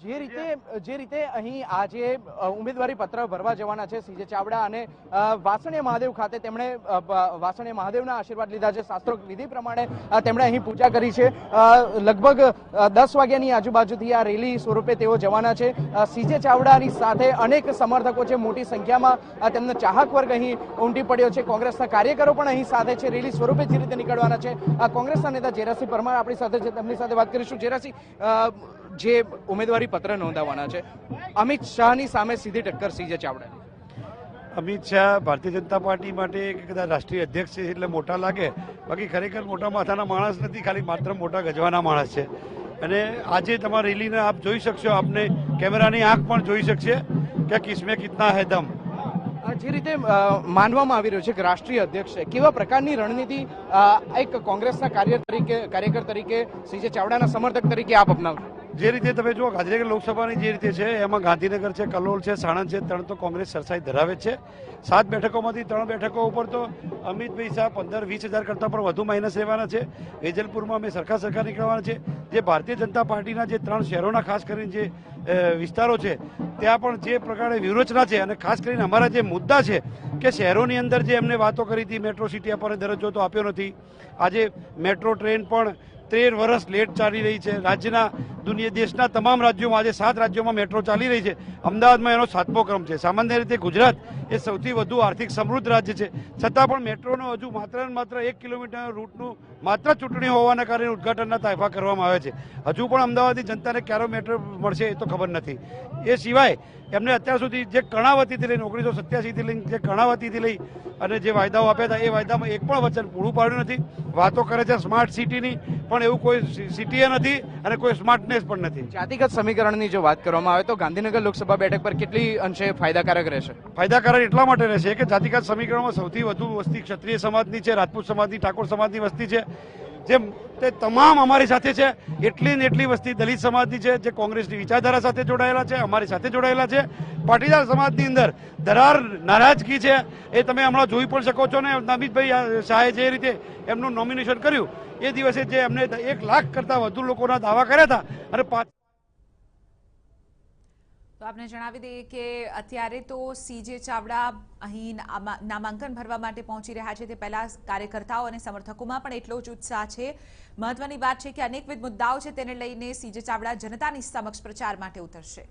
જે રીતે અહીં આજે ઉમેદવારી પત્ર ભરવા જવાના છે સીજે ચાવડા અને વાસણીયા મહાદેવ ખાતે તેમણે વાસણીયા મહાદેવના આશીર્વાદ લીધા છે। શાસ્ત્રોક્ત વિધિ પ્રમાણે તેમણે અહીં પૂજા કરી છે। લગભગ 10 વાગ્યાની આજુબાજુથી આ રેલી સ્વરૂપે તેઓ જવાના છે। સીજે ચાવડાની સાથે અનેક સમર્થકો છે, મોટી સંખ્યામાં તેમનો ચાહક વર્ગ અહીં ઉમટી પડ્યો છે। કોંગ્રેસના કાર્યકરો પણ અહીં સાથે છે। રેલી સ્વરૂપે જે રીતે નીકળવાના છે। કોંગ્રેસના નેતા જેરાસિંહ પરમાર આપણી સાથે છે, તેમની સાથે વાત કરીશું। જેરાસિંહ, જે ઉમેદવારી પત્ર નોંધાવવાના છે, અમિત શાહની સામે સીધી ટક્કર સીજે ચાવડાની। અમિત શાહ ભારતીય જનતા પાર્ટી માટે કદાચ રાષ્ટ્રીય અધ્યક્ષ છે એટલે મોટા લાગે, બાકી ખરેખર મોટા માથાના માણસ નથી, ખાલી માત્ર મોટા ગજવાના માણસ છે। અને આજે તમારી રેલીને આપ જોઈ શકશો, આપને કેમેરાની આંખ પણ જોઈ શકશે કે કિસમે કિતના હૈ દમ। જે રીતે માનવામાં આવી રહ્યું છે કે રાષ્ટ્રીય અધ્યક્ષ છે, કેવા પ્રકારની રણનીતિ એક કોંગ્રેસના કાર્યકર તરીકે સીજે ચાવડાના સમર્થક તરીકે આપ અપનાવશો? જે રીતે તમે જુઓ, ગાંધીનગર લોકસભાની જે રીતે છે એમાં ગાંધીનગર છે, કલોલ છે, સાણંદ છે, 3 તો કોંગ્રેસ સરસાઈ ધરાવે છે। 7 બેઠકોમાંથી 3 બેઠકો ઉપર તો અમિતભાઈ શાહ 15-20 હજાર કરતાં પણ વધુ માઇનસ રહેવાના છે। વેજલપુરમાં અમે સરખા નીકળવાના છે। જે ભારતીય જનતા પાર્ટીના જે 3 શહેરોના ખાસ કરીને જે વિસ્તારો છે ત્યાં પણ જે પ્રકારે વ્યૂહરચના છે, અને ખાસ કરીને અમારા જે મુદ્દા છે કે શહેરોની અંદર જે એમને વાતો કરી હતી, મેટ્રો સિટી આપણને દરજ્જો તો આપ્યો નથી। આજે મેટ્રો ટ્રેન પણ 13 વર્ષ લેટ ચાલી રહી છે। રાજ્યના દેશના તમામ રાજ્યોમાં આજે 7 રાજ્યોમાં મેટ્રો ચાલી રહી છે, અમદાવાદમાં એનો 7મો ક્રમ છે। સામાન્ય રીતે ગુજરાત એ સૌથી વધુ આર્થિક સમૃદ્ધ રાજ્ય છે, છતાં પણ મેટ્રોનો હજુ માત્ર 1 કિલોમીટરના રૂટનું માત્ર ચૂંટણી હોવાના કારણે ઉદઘાટનના તાયફા કરવામાં આવે છે। હજુ પણ અમદાવાદની જનતાને ક્યારે મેટ્રો મળશે એ તો ખબર નથી। એ સિવાય એમને અત્યાર સુધી જે કર્ણાવતીથી લઈને 1987થી લઈને જે કર્ણાવતીથી લઈ અને જે વાયદાઓ આપ્યા હતા એ વાયદામાં એક પણ વચન પૂરું પાડ્યું નથી। વાતો કરે છે સ્માર્ટ સિટીની, પણ એવું કોઈ સિટી નથી અને કોઈ સ્માર્ટનેસ પણ નથી। જાતિગત સમીકરણની જો વાત કરવામાં આવે તો ગાંધીનગર લોકસભા બેઠક પર કેટલી અંશે ફાયદાકારક રહેશે? ફાયદાકારક એટલા માટે રહેશે કે જાતિગત સમીકરણમાં સૌથી વધુ વસ્તી ક્ષત્રિય સમાજની છે, રાજપૂત સમાજની, ઠાકોર સમાજની વસ્તી છે, જેમ તે તમામ અમારી સાથે છે। એટલી ને એટલી વસ્તી દલિત સમાજની છે, જે કોંગ્રેસની વિચારધારા સાથે જોડાયેલા છે, અમારી સાથે જોડાયેલા છે। પાટીદાર સમાજની અંદર દરાર નારાજગી છે, એ તમે હમણાં જોઈ પણ શકો છો ને। અમિતભાઈ શાહે જે રીતે એમનું નોમિનેશન કર્યું એ દિવસે જે એમને 1 લાખ કરતાં વધુ લોકોના દાવા કર્યા હતા અને તો આપને જણાવી દઈએ કે અત્યારે તો સીજે ચાવડા અહીં નામાંકન ભરવા માટે પહોંચી રહ્યા છે। તે પહેલા કાર્યકર્તાઓ અને સમર્થકોમાં પણ એટલો જ ઉત્સાહ છે। મહત્વની વાત છે કે અનેકવિધ મુદ્દાઓ છે તેને લઈને સીજે ચાવડા જનતાની સમક્ષ પ્રચાર માટે ઉતરશે।